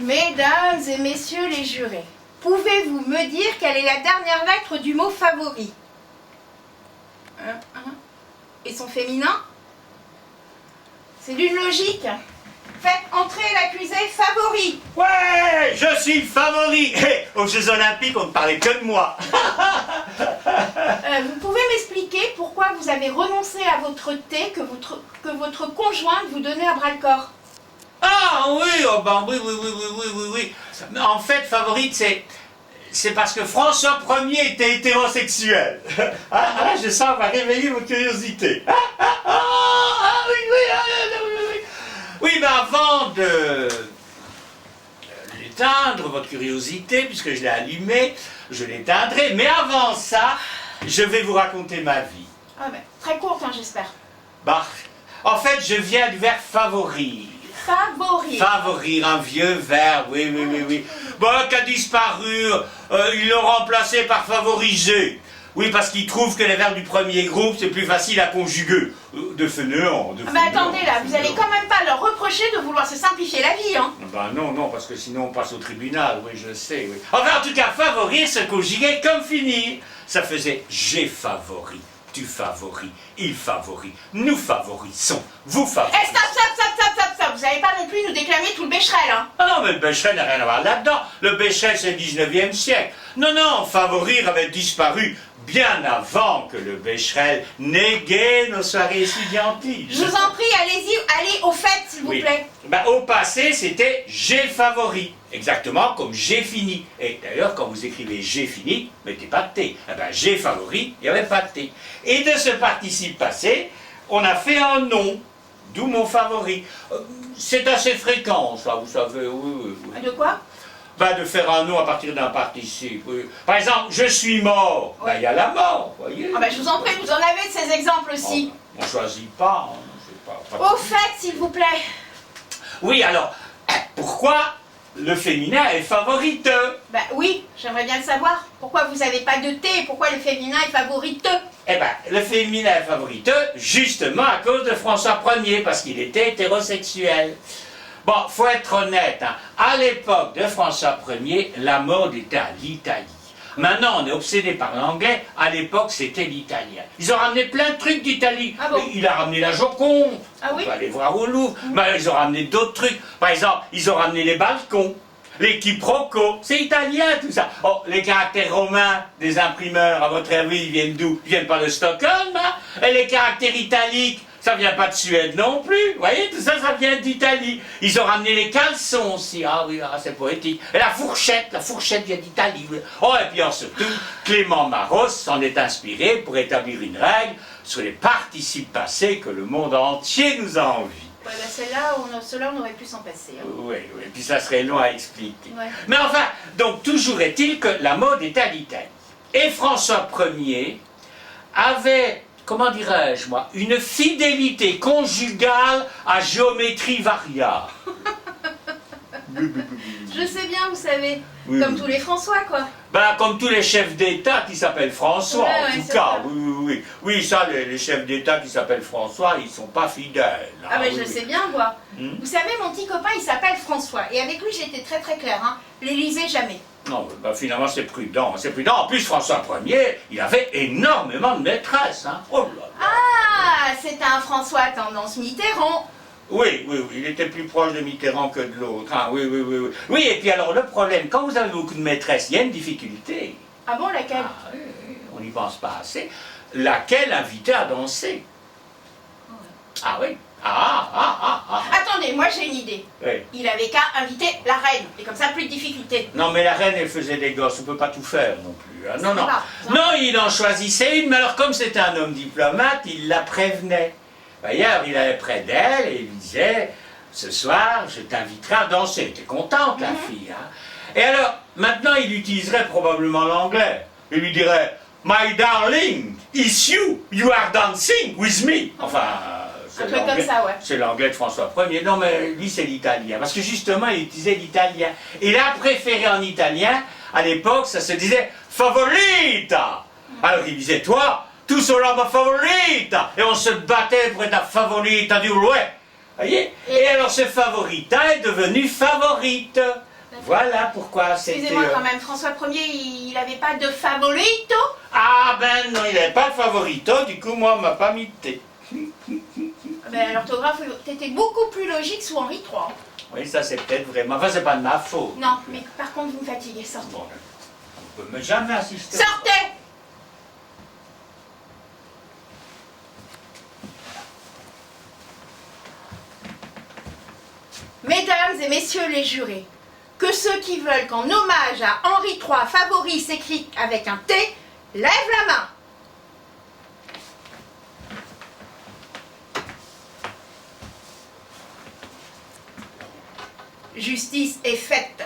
Mesdames et messieurs les jurés, pouvez-vous me dire quelle est la dernière lettre du mot favori? Et son féminin? C'est d'une logique. Faites entrer l'accusé favori. Ouais, je suis le favori. Aux Jeux Olympiques, on ne parlait que de moi. Vous pouvez m'expliquer pourquoi vous avez renoncé à votre thé que votre conjointe vous donnait à bras-le-corps? Ah oui, oh ben oui. Mais en fait, favorite, c'est parce que François Ier était hétérosexuel. Ah, je sens, on va réveiller vos curiosités. Oui, mais avant de l'éteindre, votre curiosité, puisque je l'ai allumée, je l'éteindrai. Mais avant ça, je vais vous raconter ma vie. Ah ben, très courte, hein, j'espère. Bah, en fait, je viens du verbe favorir. Favori. Favorir, un vieux verbe, oui. Bon, qui a disparu, ils l'ont remplacé par favoriser. Oui, parce qu'ils trouvent que les verbes du premier groupe, c'est plus facile à conjuguer. De fainéant, Mais attendez là, vous allez quand même pas leur reprocher de vouloir se simplifier la vie, hein? Ben non, parce que sinon on passe au tribunal, oui, je sais, oui. Enfin, en tout cas, favorir se conjuguait comme finir. Ça faisait j'ai favori, tu favoris, il favorise, nous favorisons, vous favorisez. Eh, stop. Vous n'allez pas non plus nous déclamer tout le Becherel, hein? Ah non, mais le Becherel n'a rien à voir là-dedans. Le Becherel, c'est le 19e siècle. Non, favorir avait disparu bien avant que le Becherel n'égaye nos soirées étudiantiles. Je vous en prie, allez au fait, s'il vous plaît. Ben, au passé, c'était j'ai favori. Exactement comme j'ai fini. Et d'ailleurs, quand vous écrivez j'ai fini, mettez pas de T. Eh ben, j'ai favori, il n'y avait pas de T. Et de ce participe passé, on a fait un nom. D'où mon favori. C'est assez fréquent, ça, vous savez, oui. De quoi? Ben, de faire un nom à partir d'un participe, oui. Par exemple, je suis mort. Ben, il y a la mort, vous voyez. Ah ben, je vous en prie, vous en avez de ces exemples aussi. Oh, on ne choisit pas. Hein, c'est pas au fait, s'il vous plaît. Oui, alors, pourquoi le féminin est favoriteux? Ben oui, j'aimerais bien le savoir. Pourquoi vous n'avez pas de T et pourquoi le féminin est favoriteux? Eh bien, le féminin est favoriteux, justement à cause de François Ier, parce qu'il était hétérosexuel. Bon, faut être honnête, hein. À l'époque de François Ier, la mode était à l'Italie. Maintenant, on est obsédé par l'anglais. À l'époque, c'était l'italien. Ils ont ramené plein de trucs d'Italie. Ah bon? Il a ramené la Joconde. Ah oui? On va aller voir au Louvre. Mais ils ont ramené d'autres trucs. Par exemple, ils ont ramené les balcons, les quiproquos. C'est italien, tout ça. Oh, les caractères romains des imprimeurs, à votre avis, ils viennent d'où? Ils viennent pas de Stockholm, hein? Et les caractères italiques, ça vient pas de Suède non plus. Vous voyez, tout ça, ça vient d'Italie. Ils ont ramené les caleçons aussi. Ah oui, c'est poétique. Et la fourchette vient d'Italie. Oh, et puis surtout, Clément Maros s'en est inspiré pour établir une règle sur les participes passés que le monde entier nous a envie. Ouais, ben celle-là, on aurait pu s'en passer. Hein. Oui, et puis ça serait long à expliquer. Ouais. Mais enfin, donc toujours est-il que la mode est à l'Italie. Et François Ier avait, comment dirais-je moi, une fidélité conjugale à géométrie variable. Je sais bien, vous savez, Oui, comme oui. tous les François, quoi. Ben, comme tous les chefs d'État qui s'appellent François, Ouais, en tout c'est cas. ça. Oui. Oui, ça, les chefs d'État qui s'appellent François, ils sont pas fidèles. Ah ben oui, je oui. sais bien, moi. Hmm. Vous savez, mon petit copain, il s'appelle François. Et avec lui, j'étais très très claire, hein. L'Élysée, jamais. Non, ben, finalement, c'est prudent. En plus, François Ier, il avait énormément de maîtresses. Hein. Oh là là. Ah, c'est un François tendance Mitterrand. Oui, il était plus proche de Mitterrand que de l'autre. Hein. Oui. Oui, et puis alors, le problème, quand vous avez beaucoup de maîtresses, il y a une difficulté. Ah bon, laquelle? Ah, oui, on n'y pense pas assez. Laquelle invitait à danser? Ah oui. Attendez, moi j'ai une idée. Oui. Il avait qu'à inviter la reine. Et comme ça, plus de difficultés. Non, mais la reine, elle faisait des gosses, on ne peut pas tout faire non plus. Hein. Non. pas, ça. Non, il en choisissait une, mais alors comme c'était un homme diplomate, il la prévenait. D'ailleurs, il allait près d'elle et il lui disait, ce soir, je t'inviterai à danser. Elle était contente, la fille. Hein. Et alors, maintenant, il utiliserait probablement l'anglais. Il lui dirait, My darling, it's you are dancing with me. Enfin, Un peu comme ça, ouais. c'est l'anglais de François Ier. Non, mais lui, c'est l'italien. Parce que justement, il utilisait l'italien. Il a préféré en italien, à l'époque, ça se disait favorita. Alors il disait, toi, tu seras ma favorita. Et on se battait pour être la favorita du roi. Voyez? Et alors ce favorita est devenu favorite. Voilà pourquoi c'était... Excusez-moi quand même, François Ier, il n'avait pas de favorito? Ah ben non, il n'avait pas de favorito, du coup moi on m'a pas mis de thé. Ben, l'orthographe était beaucoup plus logique sous Henri III. Oui, ça c'est peut-être vraiment... Enfin, c'est pas de ma faute. Non, mais par contre, vous me fatiguez, sortez. Bon, on peut me jamais assister. Sortez! Mesdames et messieurs les jurés, que ceux qui veulent qu'en hommage à Henri III, favori s'écrit avec un T, lèvent la main. Justice est faite.